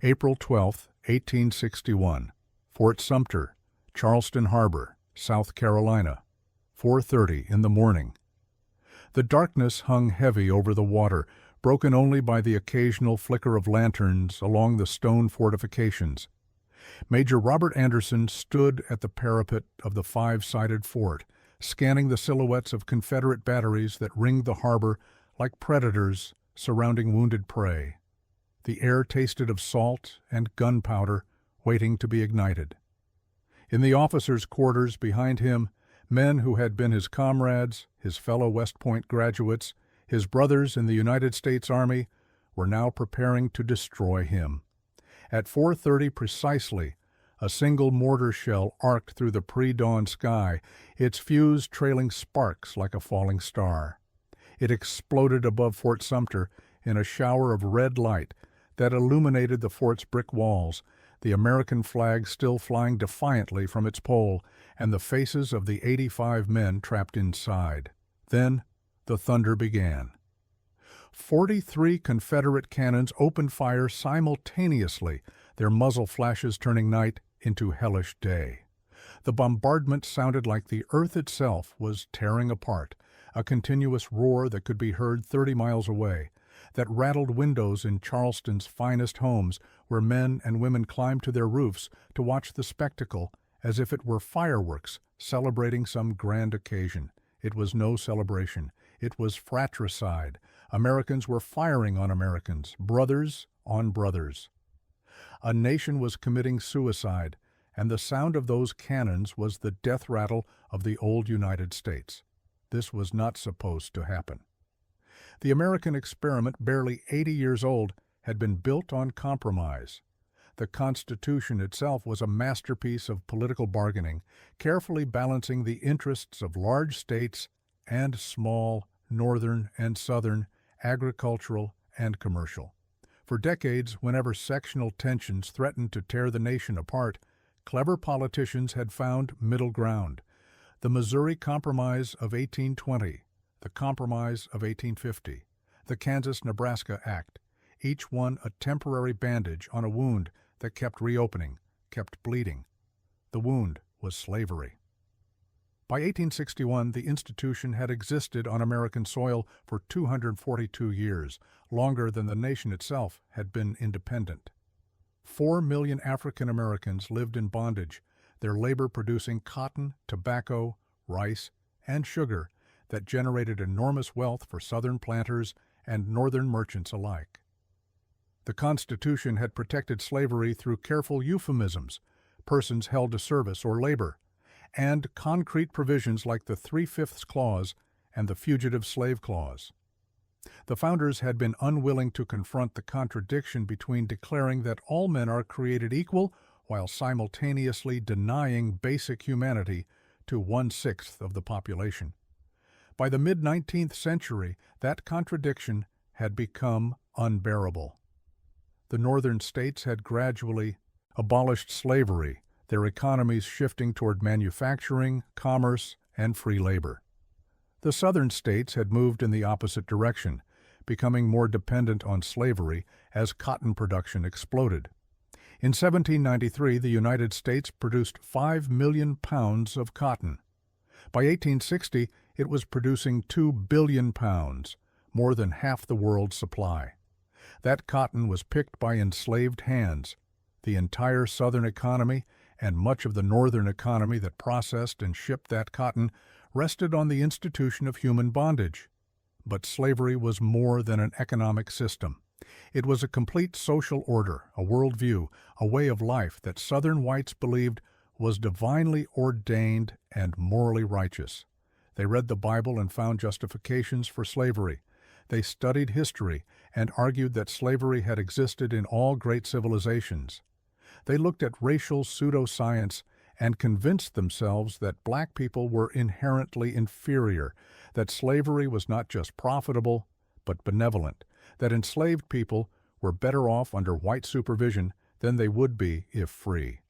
April 12, 1861. Fort Sumter, Charleston Harbor, South Carolina. 4:30 in the morning. The darkness hung heavy over the water, broken only by the occasional flicker of lanterns along the stone fortifications. Major Robert Anderson stood at the parapet of the five-sided fort, scanning the silhouettes of Confederate batteries that ringed the harbor like predators surrounding wounded prey. The air tasted of salt and gunpowder waiting to be ignited. In the officers' quarters behind him, men who had been his comrades, his fellow West Point graduates, his brothers in the United States Army, were now preparing to destroy him. At 4:30 precisely, a single mortar shell arced through the pre-dawn sky, its fuse trailing sparks like a falling star. It exploded above Fort Sumter in a shower of red light that illuminated the fort's brick walls, the American flag still flying defiantly from its pole, and the faces of the 85 men trapped inside. Then the thunder began. 43 Confederate cannons opened fire simultaneously, their muzzle flashes turning night into hellish day. The bombardment sounded like the earth itself was tearing apart, a continuous roar that could be heard 30 miles away, that rattled windows in Charleston's finest homes, where men and women climbed to their roofs to watch the spectacle as if it were fireworks celebrating some grand occasion. It was no celebration. It was fratricide. Americans were firing on Americans, brothers on brothers. A nation was committing suicide, and the sound of those cannons was the death rattle of the old United States. This was not supposed to happen. The American experiment, barely 80 years old, had been built on compromise. The Constitution itself was a masterpiece of political bargaining, carefully balancing the interests of large states and small, northern and southern, agricultural and commercial. For decades, whenever sectional tensions threatened to tear the nation apart, clever politicians had found middle ground. The Missouri Compromise of 1820, the Compromise of 1850, the Kansas-Nebraska Act, each one a temporary bandage on a wound that kept reopening, kept bleeding. The wound was slavery. By 1861, the institution had existed on American soil for 242 years, longer than the nation itself had been independent. 4 million African Americans lived in bondage, their labor producing cotton, tobacco, rice, and sugar that generated enormous wealth for Southern planters and Northern merchants alike. The Constitution had protected slavery through careful euphemisms, persons held to service or labor, and concrete provisions like the 3/5 Clause and the Fugitive Slave Clause. The founders had been unwilling to confront the contradiction between declaring that all men are created equal while simultaneously denying basic humanity to 1/6 of the population. By the mid-19th century, that contradiction had become unbearable. The northern states had gradually abolished slavery, their economies shifting toward manufacturing, commerce, and free labor. The southern states had moved in the opposite direction, becoming more dependent on slavery as cotton production exploded. In 1793, the United States produced 5 million pounds of cotton. By 1860, it was producing 2 billion pounds, more than half the world's supply. That cotton was picked by enslaved hands. The entire southern economy and much of the northern economy that processed and shipped that cotton rested on the institution of human bondage. But slavery was more than an economic system. It was a complete social order, a worldview, a way of life that Southern whites believed was divinely ordained and morally righteous. They read the Bible and found justifications for slavery. They studied history and argued that slavery had existed in all great civilizations. They looked at racial pseudoscience and convinced themselves that black people were inherently inferior, that slavery was not just profitable, but benevolent, that enslaved people were better off under white supervision than they would be if free.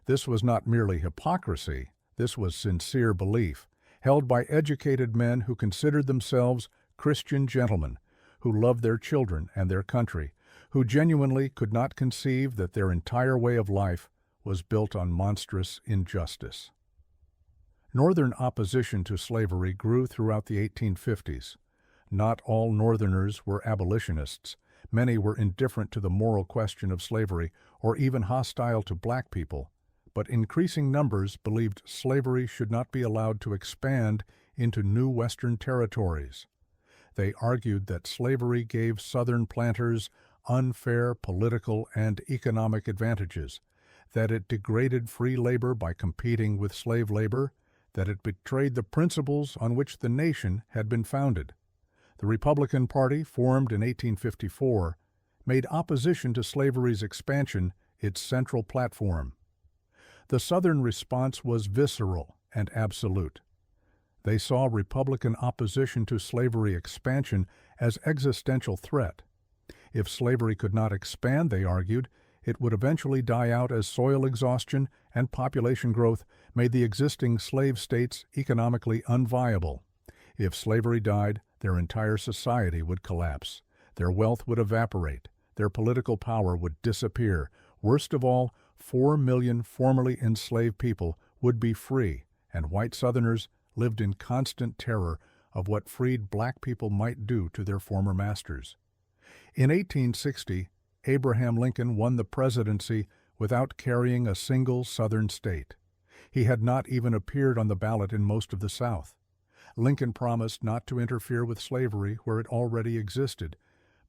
This was not merely hypocrisy, this was sincere belief, held by educated men who considered themselves Christian gentlemen, who loved their children and their country, who genuinely could not conceive that their entire way of life was built on monstrous injustice. Northern opposition to slavery grew throughout the 1850s. Not all Northerners were abolitionists. Many were indifferent to the moral question of slavery or even hostile to black people, but increasing numbers believed slavery should not be allowed to expand into new Western territories. They argued that slavery gave Southern planters unfair political and economic advantages, that it degraded free labor by competing with slave labor, that it betrayed the principles on which the nation had been founded. The Republican Party, formed in 1854, made opposition to slavery's expansion its central platform. The Southern response was visceral and absolute. They saw Republican opposition to slavery expansion as existential threat. If slavery could not expand, they argued, it would eventually die out as soil exhaustion and population growth made the existing slave states economically unviable. If slavery died, their entire society would collapse. Their wealth would evaporate. Their political power would disappear. Worst of all, 4 million formerly enslaved people would be free, and white Southerners lived in constant terror of what freed black people might do to their former masters. In 1860, Abraham Lincoln won the presidency without carrying a single Southern state. He had not even appeared on the ballot in most of the South. Lincoln promised not to interfere with slavery where it already existed,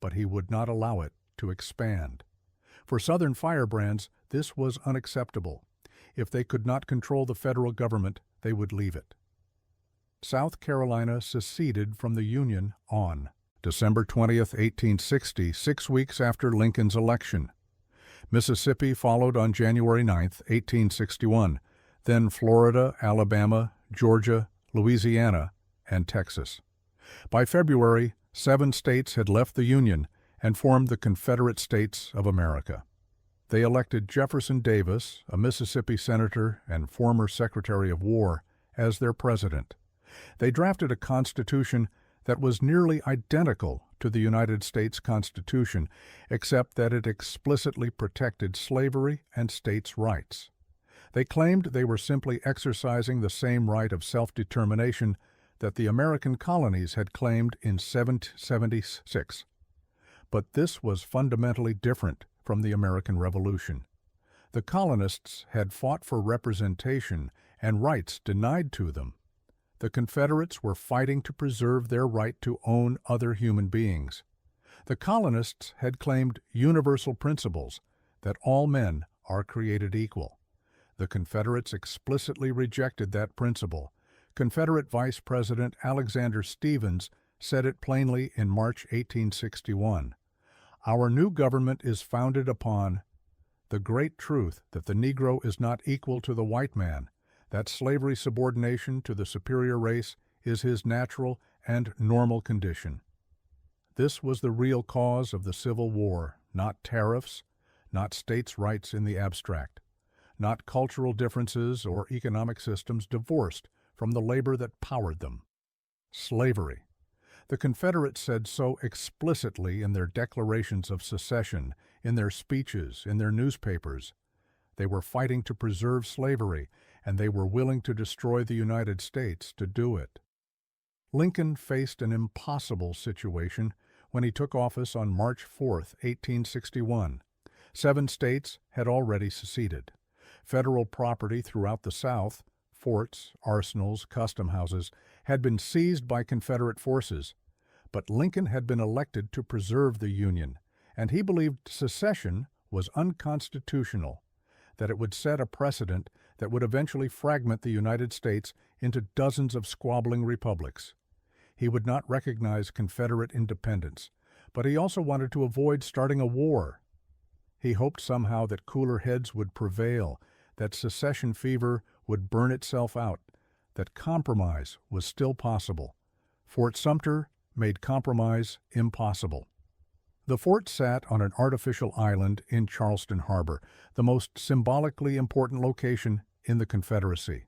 but he would not allow it to expand. For Southern firebrands, this was unacceptable. If they could not control the federal government, they would leave it. South Carolina seceded from the Union on December 20th, 1860, 6 weeks after Lincoln's election. Mississippi followed on January 9th, 1861, then Florida, Alabama, Georgia, Louisiana, and Texas. By February, 7 states had left the Union and formed the Confederate States of America. They elected Jefferson Davis, a Mississippi senator and former Secretary of War, as their president. They drafted a constitution that was nearly identical to the United States Constitution, except that it explicitly protected slavery and states' rights. They claimed they were simply exercising the same right of self-determination that the American colonies had claimed in 1776. But this was fundamentally different from the American Revolution. The colonists had fought for representation and rights denied to them. The Confederates were fighting to preserve their right to own other human beings. The colonists had claimed universal principles, that all men are created equal. The Confederates explicitly rejected that principle. Confederate Vice President Alexander Stephens said it plainly in March 1861. Our new government is founded upon the great truth that the Negro is not equal to the white man, that slavery subordination to the superior race is his natural and normal condition. This was the real cause of the Civil War, not tariffs, not states' rights in the abstract, not cultural differences or economic systems divorced from the labor that powered them. Slavery. The Confederates said so explicitly in their declarations of secession, in their speeches, in their newspapers. They were fighting to preserve slavery, and they were willing to destroy the United States to do it. Lincoln faced an impossible situation when he took office on March 4, 1861. 7 states had already seceded. Federal property throughout the South, forts, arsenals, custom houses, had been seized by Confederate forces, but Lincoln had been elected to preserve the Union, and he believed secession was unconstitutional, that it would set a precedent that would eventually fragment the United States into dozens of squabbling republics. He would not recognize Confederate independence, but he also wanted to avoid starting a war. He hoped somehow that cooler heads would prevail, that secession fever would burn itself out, that compromise was still possible. Fort Sumter made compromise impossible. The fort sat on an artificial island in Charleston Harbor, the most symbolically important location in the Confederacy.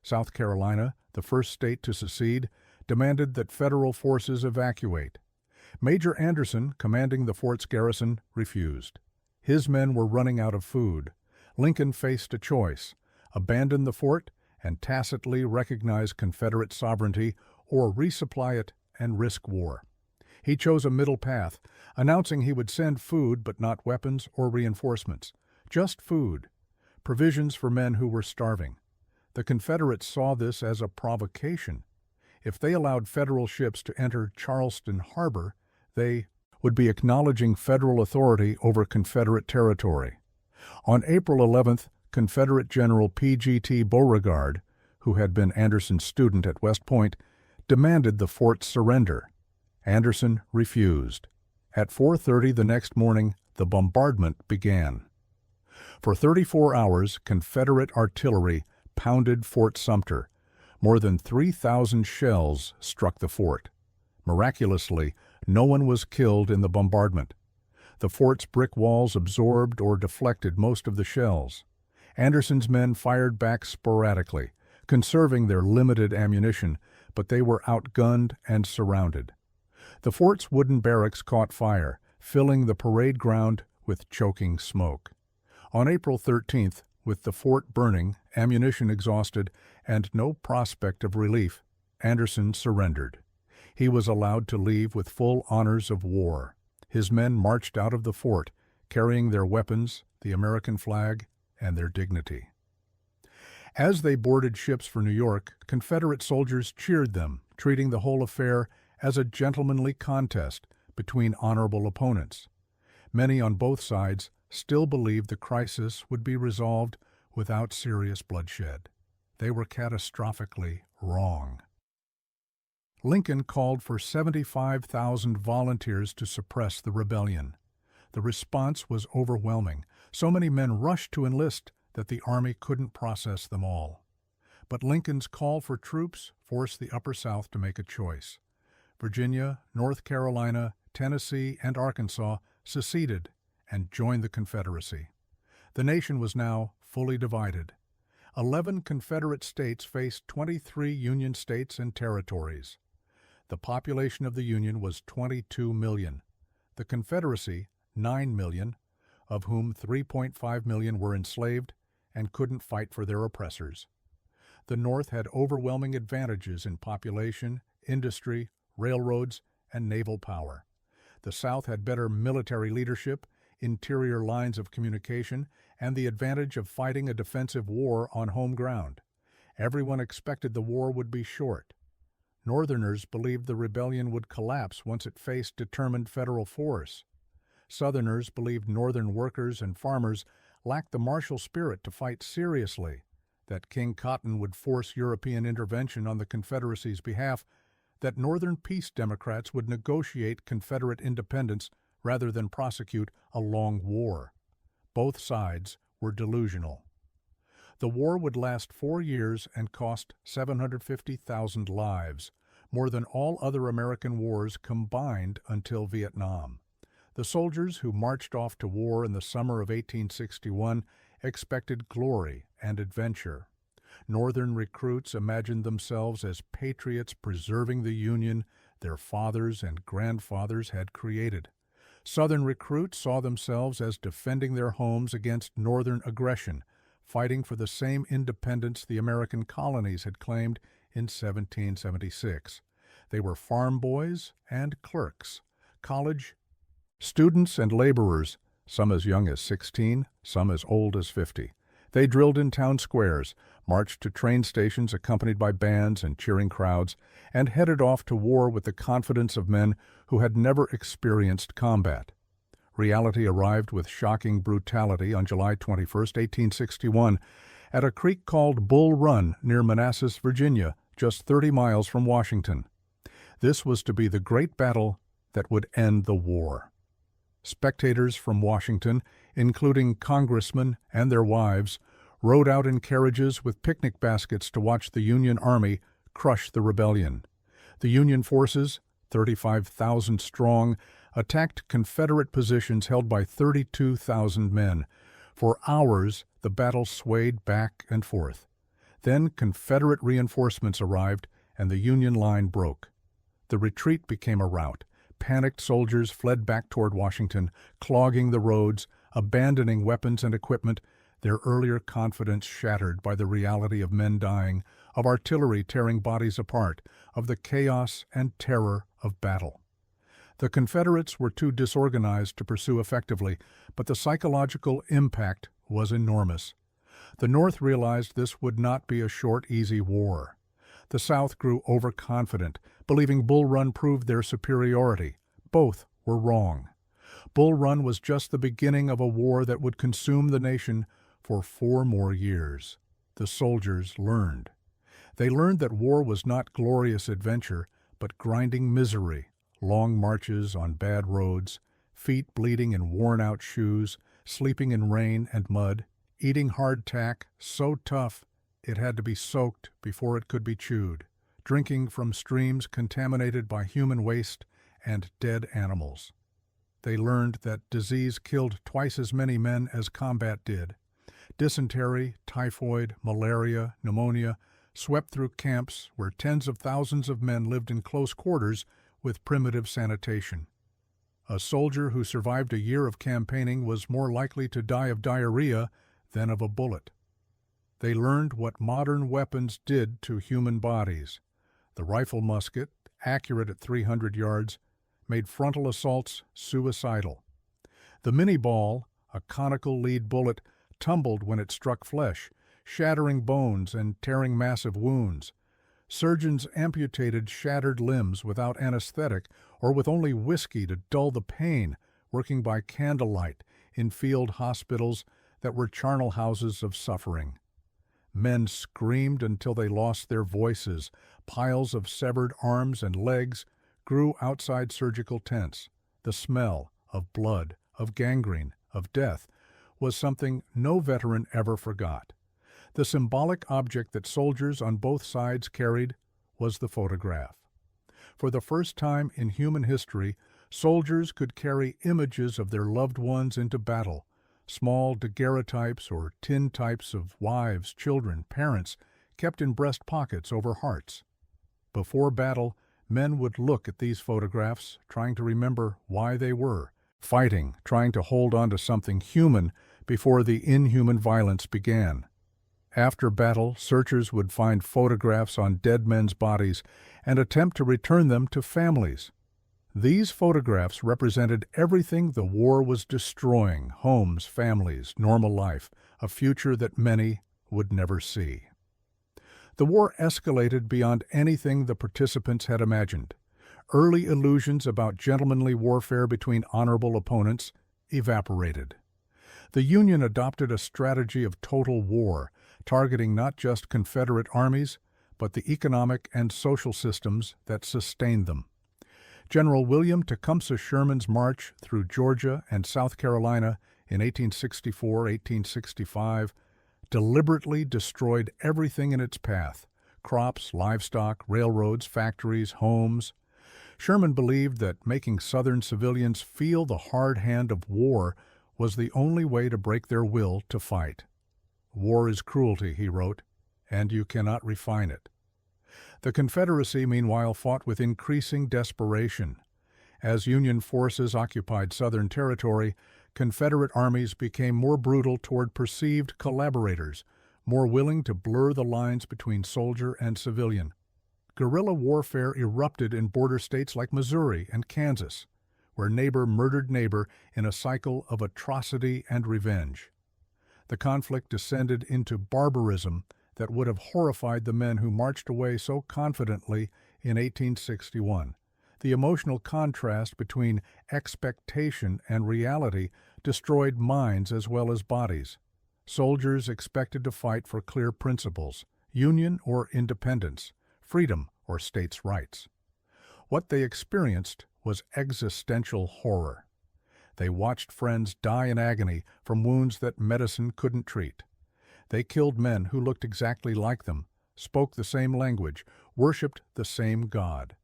South Carolina, the first state to secede, demanded that federal forces evacuate. Major Anderson, commanding the fort's garrison, refused. His men were running out of food. Lincoln faced a choice: abandon the fort and tacitly recognize Confederate sovereignty, or resupply it and risk war. He chose a middle path, announcing he would send food but not weapons or reinforcements. Just food, provisions for men who were starving. The Confederates saw this as a provocation. If they allowed Federal ships to enter Charleston Harbor, they would be acknowledging Federal authority over Confederate territory. On April 11th, Confederate General P.G.T. Beauregard, who had been Anderson's student at West Point, demanded the fort's surrender. Anderson refused. At 4:30 the next morning, the bombardment began. For 34 hours, Confederate artillery pounded Fort Sumter. More than 3,000 shells struck the fort. Miraculously, no one was killed in the bombardment. The fort's brick walls absorbed or deflected most of the shells. Anderson's men fired back sporadically, conserving their limited ammunition, but they were outgunned and surrounded. The fort's wooden barracks caught fire, filling the parade ground with choking smoke. On April 13th, with the fort burning, ammunition exhausted, and no prospect of relief, Anderson surrendered. He was allowed to leave with full honors of war. His men marched out of the fort, carrying their weapons, the American flag, and their dignity. As they boarded ships for New York, Confederate soldiers cheered them, treating the whole affair as a gentlemanly contest between honorable opponents. Many on both sides still believed the crisis would be resolved without serious bloodshed. They were catastrophically wrong. Lincoln called for 75,000 volunteers to suppress the rebellion. The response was overwhelming. So many men rushed to enlist that the Army couldn't process them all. But Lincoln's call for troops forced the Upper South to make a choice. Virginia, North Carolina, Tennessee, and Arkansas seceded and joined the Confederacy. The nation was now fully divided. 11 Confederate states faced 23 Union states and territories. The population of the Union was 22 million. The Confederacy, 9 million, of whom 3.5 million were enslaved and couldn't fight for their oppressors. The North had overwhelming advantages in population, industry, railroads, and naval power. The South had better military leadership, interior lines of communication, and the advantage of fighting a defensive war on home ground. Everyone expected the war would be short. Northerners believed the rebellion would collapse once it faced determined federal force. Southerners believed Northern workers and farmers lacked the martial spirit to fight seriously, that King Cotton would force European intervention on the Confederacy's behalf, that Northern peace Democrats would negotiate Confederate independence rather than prosecute a long war. Both sides were delusional. The war would last 4 years and cost 750,000 lives, more than all other American wars combined until Vietnam. The soldiers who marched off to war in the summer of 1861 expected glory and adventure. Northern recruits imagined themselves as patriots preserving the Union their fathers and grandfathers had created. Southern recruits saw themselves as defending their homes against Northern aggression, fighting for the same independence the American colonies had claimed in 1776. They were farm boys and clerks, college students and laborers, some as young as 16, some as old as 50. They drilled in town squares, marched to train stations accompanied by bands and cheering crowds, and headed off to war with the confidence of men who had never experienced combat. Reality arrived with shocking brutality on July 21, 1861, at a creek called Bull Run near Manassas, Virginia, just 30 miles from Washington. This was to be the great battle that would end the war. Spectators from Washington, including congressmen and their wives, rode out in carriages with picnic baskets to watch the Union Army crush the rebellion. The Union forces, 35,000 strong, attacked Confederate positions held by 32,000 men. For hours, the battle swayed back and forth. Then Confederate reinforcements arrived, and the Union line broke. The retreat became a rout. panicked soldiers fled back toward Washington, clogging the roads, abandoning weapons and equipment, their earlier confidence shattered by the reality of men dying, of artillery tearing bodies apart, of the chaos and terror of battle. The Confederates were too disorganized to pursue effectively, but the psychological impact was enormous. The North realized this would not be a short, easy war. The South grew overconfident, believing Bull Run proved their superiority. Both were wrong. Bull Run was just the beginning of a war that would consume the nation for 4 more years. The soldiers learned. They learned that war was not glorious adventure, but grinding misery, long marches on bad roads, feet bleeding in worn-out shoes, sleeping in rain and mud, eating hardtack so tough it had to be soaked before it could be chewed, drinking from streams contaminated by human waste and dead animals. They learned that disease killed twice as many men as combat did. Dysentery, typhoid, malaria, pneumonia swept through camps where tens of thousands of men lived in close quarters with primitive sanitation. A soldier who survived a year of campaigning was more likely to die of diarrhea than of a bullet. They learned what modern weapons did to human bodies. The rifle musket, accurate at 300 yards, made frontal assaults suicidal. The mini-ball, a conical lead bullet, tumbled when it struck flesh, shattering bones and tearing massive wounds. Surgeons amputated shattered limbs without anesthetic or with only whiskey to dull the pain, working by candlelight in field hospitals that were charnel houses of suffering. Men screamed until they lost their voices. Piles of severed arms and legs grew outside surgical tents. The smell of blood, of gangrene, of death was something no veteran ever forgot. The symbolic object that soldiers on both sides carried was the photograph. For the first time in human history, soldiers could carry images of their loved ones into battle, small daguerreotypes or tintypes of wives, children, parents, kept in breast pockets over hearts. Before battle, men would look at these photographs, trying to remember why they were fighting, trying to hold on to something human before the inhuman violence began. After battle, searchers would find photographs on dead men's bodies and attempt to return them to families. These photographs represented everything the war was destroying: homes, families, normal life, a future that many would never see. The war escalated beyond anything the participants had imagined. Early illusions about gentlemanly warfare between honorable opponents evaporated. The Union adopted a strategy of total war, targeting not just Confederate armies, but the economic and social systems that sustained them. General William Tecumseh Sherman's march through Georgia and South Carolina in 1864-1865 deliberately destroyed everything in its path: crops, livestock, railroads, factories, homes. Sherman believed that making Southern civilians feel the hard hand of war was the only way to break their will to fight. "War is cruelty," he wrote, "and you cannot refine it." The Confederacy, meanwhile, fought with increasing desperation. As Union forces occupied Southern territory, Confederate armies became more brutal toward perceived collaborators, more willing to blur the lines between soldier and civilian. Guerrilla warfare erupted in border states like Missouri and Kansas, where neighbor murdered neighbor in a cycle of atrocity and revenge. The conflict descended into barbarism that would have horrified the men who marched away so confidently in 1861. The emotional contrast between expectation and reality destroyed minds as well as bodies. Soldiers expected to fight for clear principles: union or independence, freedom or states' rights. What they experienced was existential horror. They watched friends die in agony from wounds that medicine couldn't treat. They killed men who looked exactly like them, spoke the same language, worshipped the same God.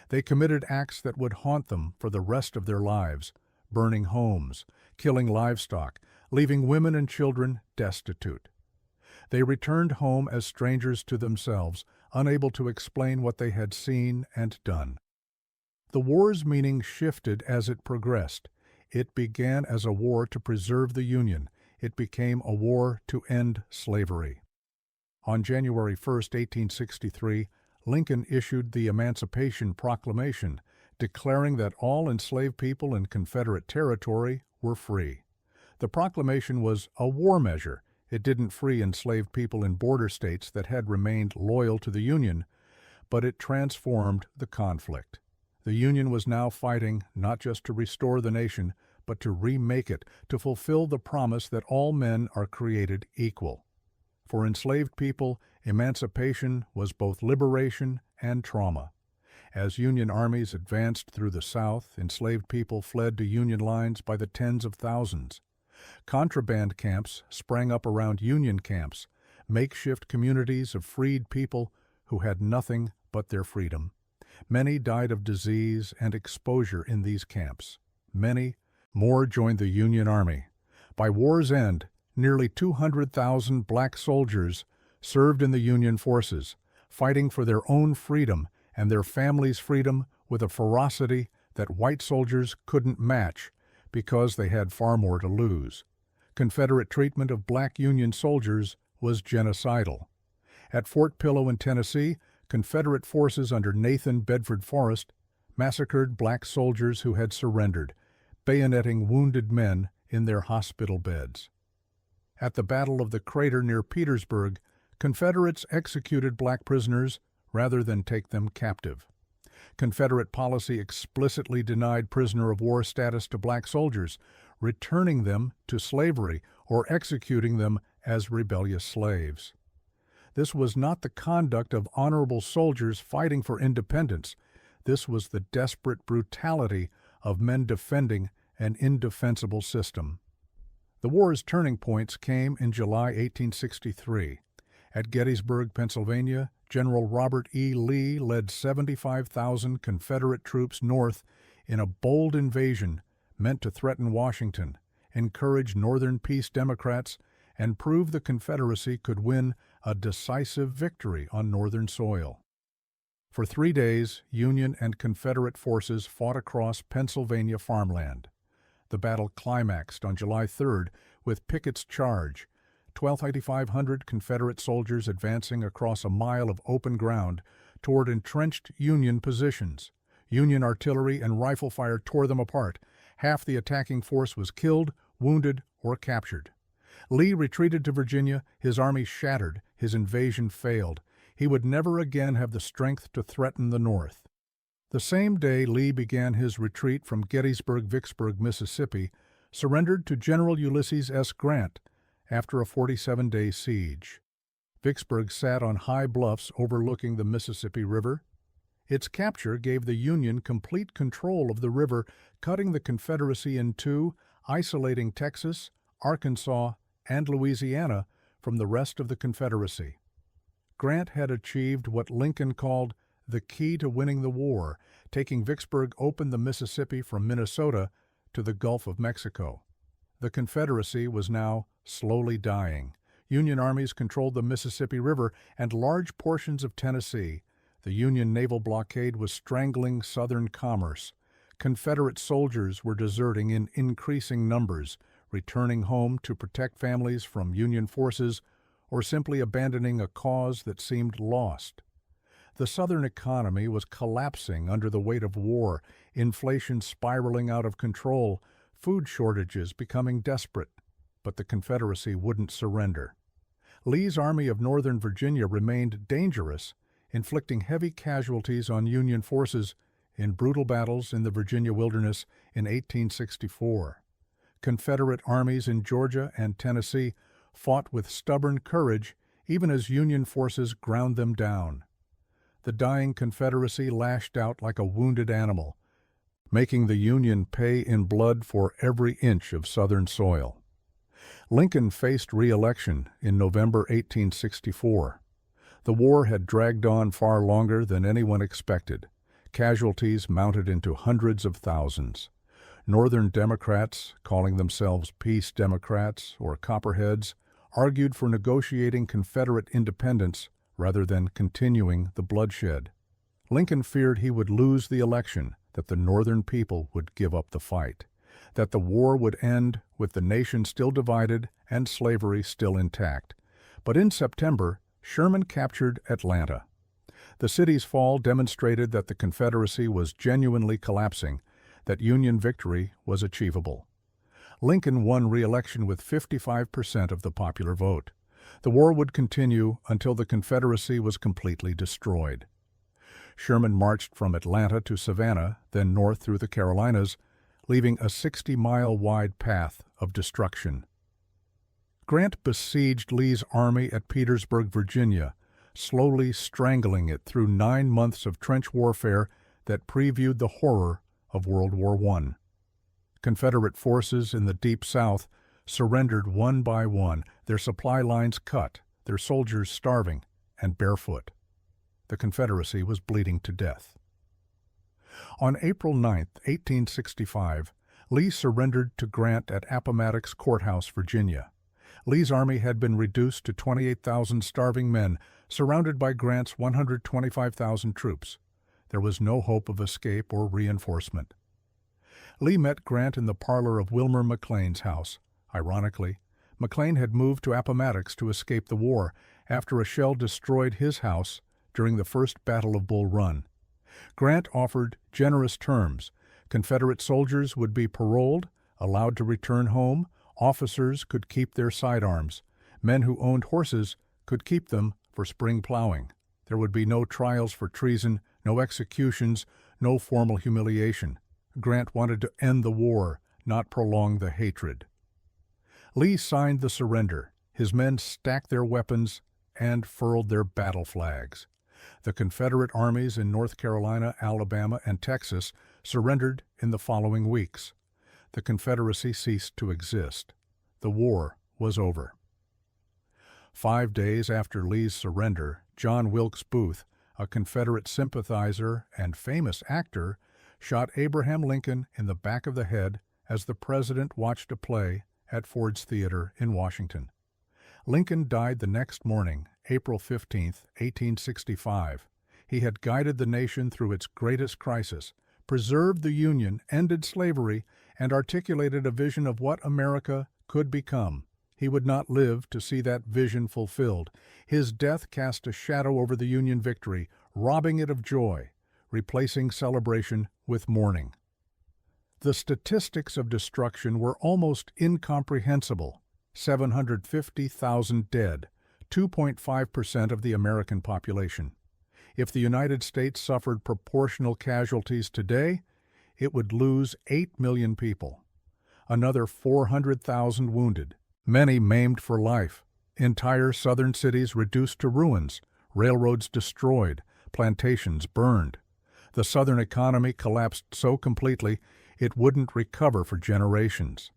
They committed acts that would haunt them for the rest of their lives: burning homes, killing livestock, leaving women and children destitute. They returned home as strangers to themselves, unable to explain what they had seen and done. The war's meaning shifted as it progressed. It began as a war to preserve the Union. It became a war to end slavery. On January 1, 1863, Lincoln issued the Emancipation Proclamation, declaring that all enslaved people in Confederate territory were free. The proclamation was a war measure. It didn't free enslaved people in border states that had remained loyal to the Union, but it transformed the conflict. The Union was now fighting not just to restore the nation, but to remake it, to fulfill the promise that all men are created equal. For enslaved people, emancipation was both liberation and trauma. As Union armies advanced through the South, enslaved people fled to Union lines by the tens of thousands. Contraband camps sprang up around Union camps, makeshift communities of freed people who had nothing but their freedom. Many died of disease and exposure in these camps. Many more joined the Union Army. By war's end, nearly 200,000 black soldiers served in the Union forces, fighting for their own freedom and their families' freedom with a ferocity that white soldiers couldn't match because they had far more to lose. Confederate treatment of black Union soldiers was genocidal. At Fort Pillow in Tennessee, Confederate forces under Nathan Bedford Forrest massacred black soldiers who had surrendered, bayoneting wounded men in their hospital beds. At the Battle of the Crater near Petersburg, Confederates executed black prisoners rather than take them captive. Confederate policy explicitly denied prisoner of war status to black soldiers, returning them to slavery or executing them as rebellious slaves. This was not the conduct of honorable soldiers fighting for independence. This was the desperate brutality of men defending an indefensible system. The war's turning points came in July 1863. At Gettysburg, Pennsylvania, General Robert E. Lee led 75,000 Confederate troops north in a bold invasion meant to threaten Washington, encourage Northern peace Democrats, and prove the Confederacy could win a decisive victory on Northern soil. For 3 days, Union and Confederate forces fought across Pennsylvania farmland. The battle climaxed on July 3rd with Pickett's charge, 2,500 Confederate soldiers advancing across a mile of open ground toward entrenched Union positions. Union artillery and rifle fire tore them apart. Half the attacking force was killed, wounded, or captured. Lee retreated to Virginia, his army shattered, his invasion failed. He would never again have the strength to threaten the North. The same day Lee began his retreat from Gettysburg-Vicksburg, Mississippi, surrendered to General Ulysses S. Grant after a 47-day siege. Vicksburg sat on high bluffs overlooking the Mississippi River. Its capture gave the Union complete control of the river, cutting the Confederacy in two, isolating Texas, Arkansas, and Louisiana from the rest of the Confederacy. Grant had achieved what Lincoln called the key to winning the war, taking Vicksburg open the Mississippi from Minnesota to the Gulf of Mexico. The Confederacy was now slowly dying. Union armies controlled the Mississippi River and large portions of Tennessee. The Union naval blockade was strangling Southern commerce. Confederate soldiers were deserting in increasing numbers, returning home to protect families from Union forces, or simply abandoning a cause that seemed lost. The Southern economy was collapsing under the weight of war, inflation spiraling out of control, food shortages becoming desperate, but the Confederacy wouldn't surrender. Lee's Army of Northern Virginia remained dangerous, inflicting heavy casualties on Union forces in brutal battles in the Virginia wilderness in 1864. Confederate armies in Georgia and Tennessee fought with stubborn courage even as Union forces ground them down. The dying Confederacy lashed out like a wounded animal, making the Union pay in blood for every inch of Southern soil. Lincoln faced re-election in November 1864. The war had dragged on far longer than anyone expected. Casualties mounted into hundreds of thousands. Northern Democrats, calling themselves Peace Democrats or Copperheads, argued for negotiating Confederate independence rather than continuing the bloodshed. Lincoln feared he would lose the election, that the Northern people would give up the fight, that the war would end with the nation still divided and slavery still intact. But in September, Sherman captured Atlanta. The city's fall demonstrated that the Confederacy was genuinely collapsing, that Union victory was achievable. Lincoln won re-election with 55% of the popular vote. The war would continue until the Confederacy was completely destroyed. Sherman marched from Atlanta to Savannah, then north through the Carolinas, leaving a 60-mile-wide path of destruction. Grant besieged Lee's army at Petersburg, Virginia, slowly strangling it through 9 months of trench warfare that previewed the horror of World War I. Confederate forces in the Deep South surrendered one by one, their supply lines cut, their soldiers starving and barefoot. The Confederacy was bleeding to death. On April 9, 1865, Lee surrendered to Grant at Appomattox Courthouse, Virginia. Lee's army had been reduced to 28,000 starving men, surrounded by Grant's 125,000 troops. There was no hope of escape or reinforcement. Lee met Grant in the parlor of Wilmer McLean's house. Ironically, McLean had moved to Appomattox to escape the war after a shell destroyed his house during the First Battle of Bull Run. Grant offered generous terms. Confederate soldiers would be paroled, allowed to return home, officers could keep their sidearms, men who owned horses could keep them for spring plowing. There would be no trials for treason, no executions, no formal humiliation. Grant wanted to end the war, not prolong the hatred. Lee signed the surrender. His men stacked their weapons and furled their battle flags. The Confederate armies in North Carolina, Alabama, and Texas surrendered in the following weeks. The Confederacy ceased to exist. The war was over. 5 days after Lee's surrender, John Wilkes Booth, a Confederate sympathizer and famous actor, shot Abraham Lincoln in the back of the head as the president watched a play at Ford's Theater in Washington. Lincoln died the next morning, April 15, 1865. He had guided the nation through its greatest crisis, preserved the Union, ended slavery, and articulated a vision of what America could become. He would not live to see that vision fulfilled. His death cast a shadow over the Union victory, robbing it of joy, replacing celebration with mourning. The statistics of destruction were almost incomprehensible. 750,000 dead, 2.5% of the American population. If the United States suffered proportional casualties today, it would lose 8 million people. Another 400,000 wounded, many maimed for life, entire southern cities reduced to ruins, railroads destroyed, plantations burned. The southern economy collapsed so completely it wouldn't recover for generations.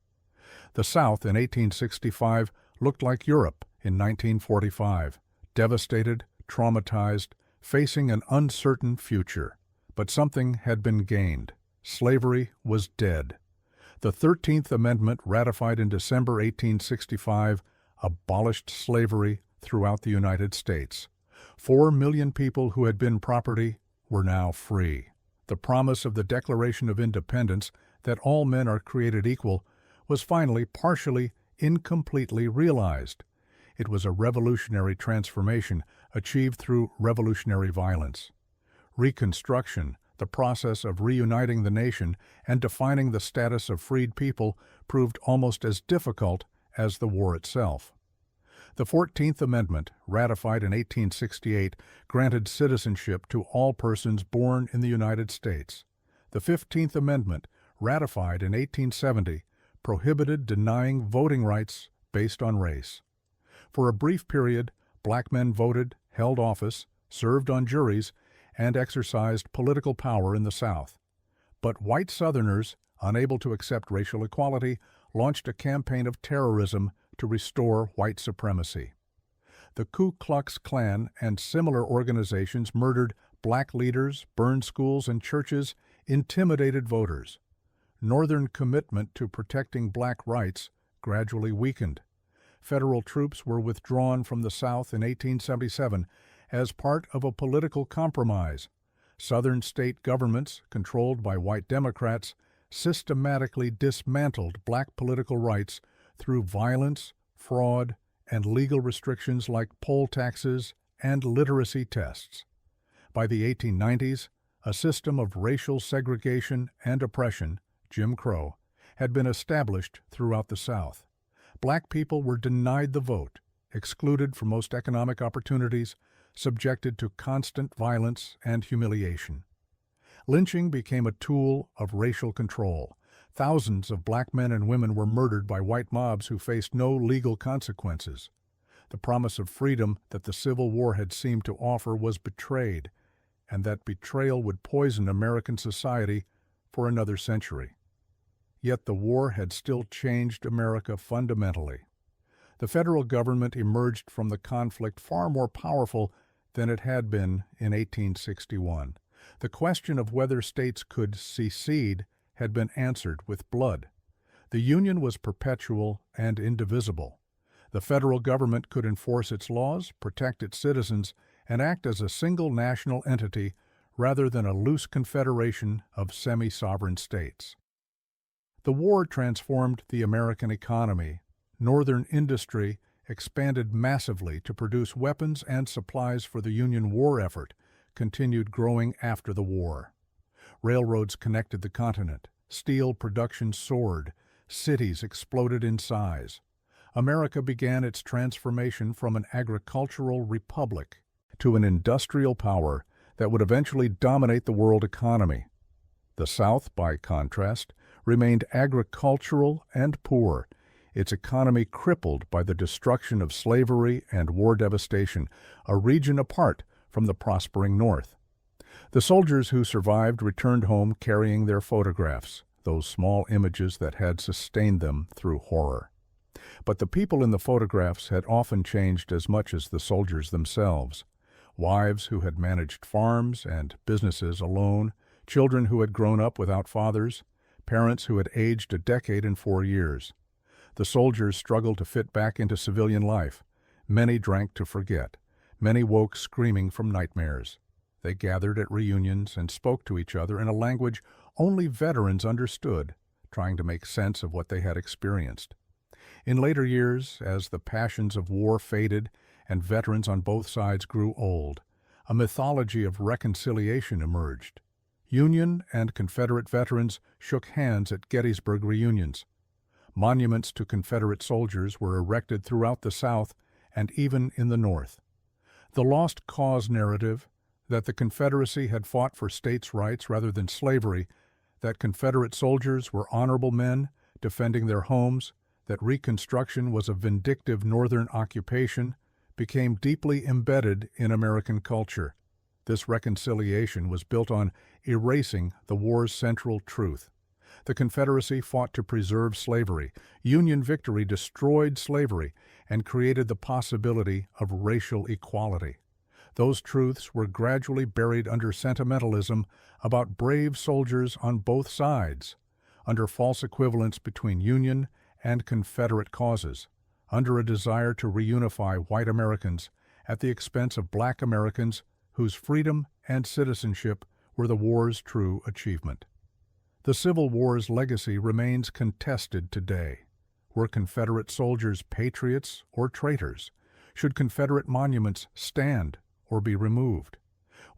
The South in 1865 looked like Europe in 1945, devastated, traumatized, facing an uncertain future. But something had been gained. Slavery was dead. The 13th Amendment, ratified in December 1865, abolished slavery throughout the United States. 4 million people who had been property were now free. The promise of the Declaration of Independence, that all men are created equal, was finally partially, incompletely realized. It was a revolutionary transformation achieved through revolutionary violence. Reconstruction, the process of reuniting the nation and defining the status of freed people, proved almost as difficult as the war itself. The 14th Amendment, ratified in 1868, granted citizenship to all persons born in the United States. The 15th Amendment, ratified in 1870, prohibited denying voting rights based on race. For a brief period, black men voted, held office, served on juries, and exercised political power in the South. But white Southerners, unable to accept racial equality, launched a campaign of terrorism to restore white supremacy. The Ku Klux Klan and similar organizations murdered black leaders, burned schools and churches, intimidated voters. Northern commitment to protecting black rights gradually weakened. Federal troops were withdrawn from the South in 1877 as part of a political compromise. Southern state governments, controlled by white Democrats, systematically dismantled black political rights through violence, fraud, and legal restrictions like poll taxes and literacy tests. By the 1890s, a system of racial segregation and oppression, Jim Crow, had been established throughout the South. Black people were denied the vote, excluded from most economic opportunities, subjected to constant violence and humiliation. Lynching became a tool of racial control. Thousands of black men and women were murdered by white mobs who faced no legal consequences. The promise of freedom that the Civil War had seemed to offer was betrayed, and that betrayal would poison American society for another century. Yet the war had still changed America fundamentally. The federal government emerged from the conflict far more powerful than it had been in 1861. The question of whether states could secede had been answered with blood. The Union was perpetual and indivisible. The federal government could enforce its laws, protect its citizens, and act as a single national entity rather than a loose confederation of semi-sovereign states. The war transformed the American economy. Northern industry expanded massively to produce weapons and supplies for the Union war effort, continued growing after the war. Railroads connected the continent. Steel production soared. Cities exploded in size. America began its transformation from an agricultural republic to an industrial power that would eventually dominate the world economy. The South, by contrast, remained agricultural and poor, its economy crippled by the destruction of slavery and war devastation, a region apart from the prospering North. The soldiers who survived returned home carrying their photographs, those small images that had sustained them through horror. But the people in the photographs had often changed as much as the soldiers themselves. Wives who had managed farms and businesses alone, children who had grown up without fathers, parents who had aged a decade in 4 years. The soldiers struggled to fit back into civilian life. Many drank to forget. Many woke screaming from nightmares. They gathered at reunions and spoke to each other in a language only veterans understood, trying to make sense of what they had experienced. In later years, as the passions of war faded and veterans on both sides grew old, a mythology of reconciliation emerged. Union and Confederate veterans shook hands at Gettysburg reunions. Monuments to Confederate soldiers were erected throughout the South and even in the North. The lost cause narrative, that the Confederacy had fought for states' rights rather than slavery, that Confederate soldiers were honorable men defending their homes, that Reconstruction was a vindictive Northern occupation, became deeply embedded in American culture. This reconciliation was built on erasing the war's central truth. The Confederacy fought to preserve slavery. Union victory destroyed slavery and created the possibility of racial equality. Those truths were gradually buried under sentimentalism about brave soldiers on both sides, under false equivalence between Union and Confederate causes, under a desire to reunify white Americans at the expense of black Americans whose freedom and citizenship were the war's true achievement. The Civil War's legacy remains contested today. Were Confederate soldiers patriots or traitors? Should Confederate monuments stand or be removed?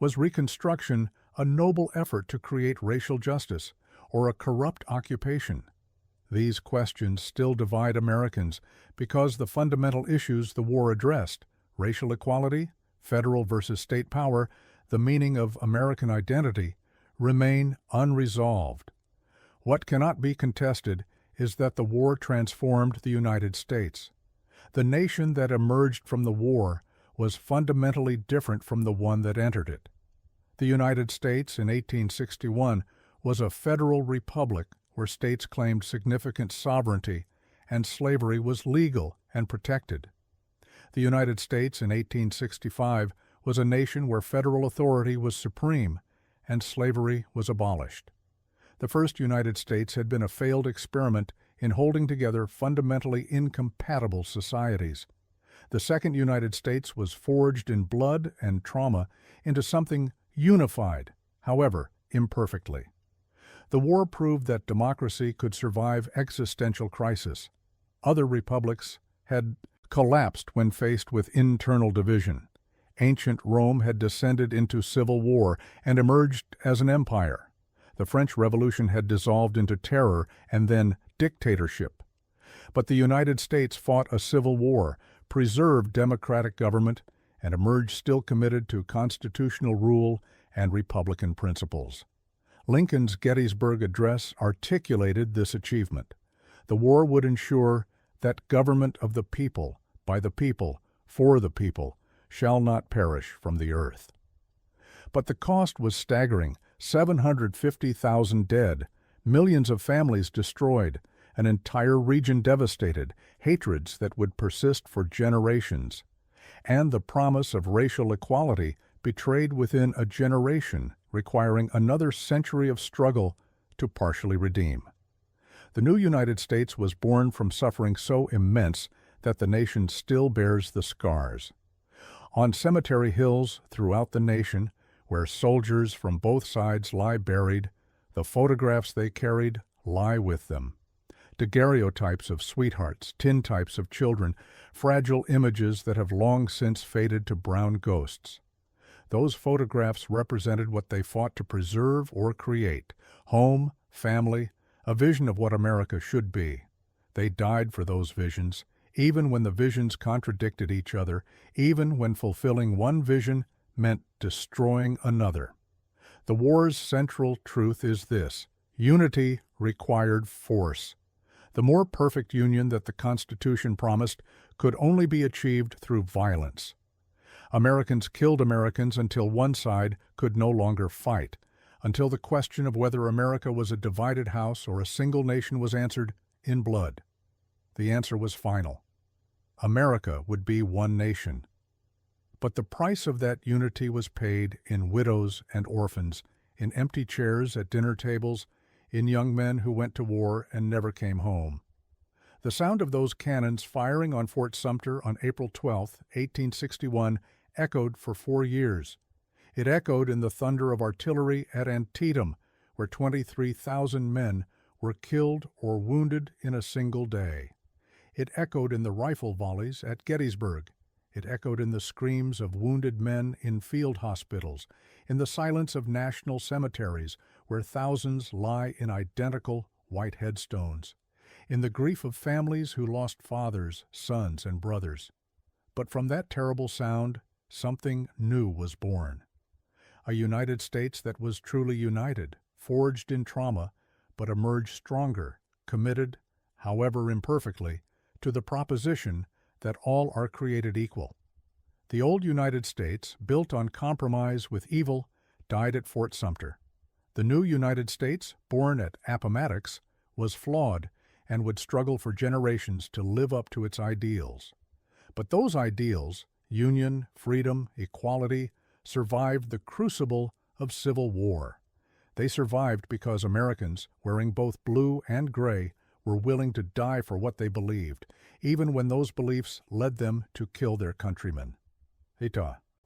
Was Reconstruction a noble effort to create racial justice or a corrupt occupation? These questions still divide Americans because the fundamental issues the war addressed, racial equality, federal versus state power, the meaning of American identity, remain unresolved. What cannot be contested is that the war transformed the United States. The nation that emerged from the war was fundamentally different from the one that entered it. The United States in 1861 was a federal republic where states claimed significant sovereignty and slavery was legal and protected. The United States in 1865 was a nation where federal authority was supreme and slavery was abolished. The first United States had been a failed experiment in holding together fundamentally incompatible societies. The second United States was forged in blood and trauma into something unified however imperfectly. The war proved that democracy could survive existential crisis. Other republics had collapsed when faced with internal division. Ancient Rome had descended into civil war and emerged as an empire. The French Revolution had dissolved into terror and then dictatorship. But the United States fought a civil war, preserved democratic government, and emerged still committed to constitutional rule and Republican principles. Lincoln's Gettysburg Address articulated this achievement. The war would ensure that government of the people, by the people, for the people, shall not perish from the earth. But the cost was staggering: 750,000 dead, millions of families destroyed, an entire region devastated, hatreds that would persist for generations, and the promise of racial equality betrayed within a generation, requiring another century of struggle to partially redeem. The new United States was born from suffering so immense that the nation still bears the scars. On cemetery hills throughout the nation, where soldiers from both sides lie buried, the photographs they carried lie with them. Daguerreotypes of sweethearts, tintypes of children, fragile images that have long since faded to brown ghosts. Those photographs represented what they fought to preserve or create: home, family, a vision of what America should be. They died for those visions, even when the visions contradicted each other, even when fulfilling one vision meant destroying another. The war's central truth is this: unity required force. The more perfect union that the Constitution promised could only be achieved through violence. Americans killed Americans until one side could no longer fight, until the question of whether America was a divided house or a single nation was answered in blood. The answer was final. America would be one nation. But the price of that unity was paid in widows and orphans, in empty chairs at dinner tables, in young men who went to war and never came home. The sound of those cannons firing on Fort Sumter on April 12, 1861, echoed for 4 years. It echoed in the thunder of artillery at Antietam, where 23,000 men were killed or wounded in a single day. It echoed in the rifle volleys at Gettysburg. It echoed in the screams of wounded men in field hospitals, in the silence of national cemeteries where thousands lie in identical white headstones, in the grief of families who lost fathers, sons, and brothers. But from that terrible sound, something new was born. A United States that was truly united, forged in trauma, but emerged stronger, committed, however imperfectly, to the proposition that all are created equal. The old United States, built on compromise with evil, died at Fort Sumter. The new United States, born at Appomattox, was flawed and would struggle for generations to live up to its ideals. But those ideals, union, freedom, equality, survived the crucible of civil war. They survived because Americans, wearing both blue and gray, were willing to die for what they believed, even when those beliefs led them to kill their countrymen.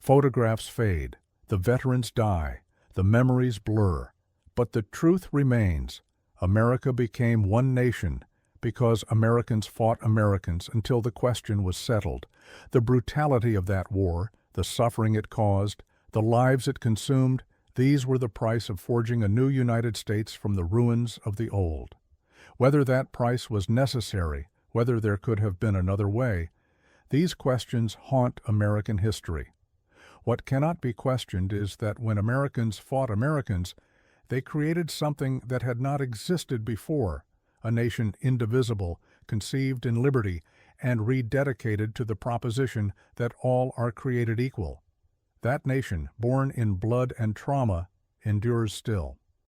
Photographs fade, the veterans die, the memories blur, but the truth remains. America became one nation because Americans fought Americans until the question was settled. The brutality of that war, the suffering it caused, the lives it consumed, these were the price of forging a new United States from the ruins of the old. Whether that price was necessary, whether there could have been another way, these questions haunt American history. What cannot be questioned is that when Americans fought Americans, they created something that had not existed before, a nation indivisible, conceived in liberty, and rededicated to the proposition that all are created equal. That nation, born in blood and trauma, endures still.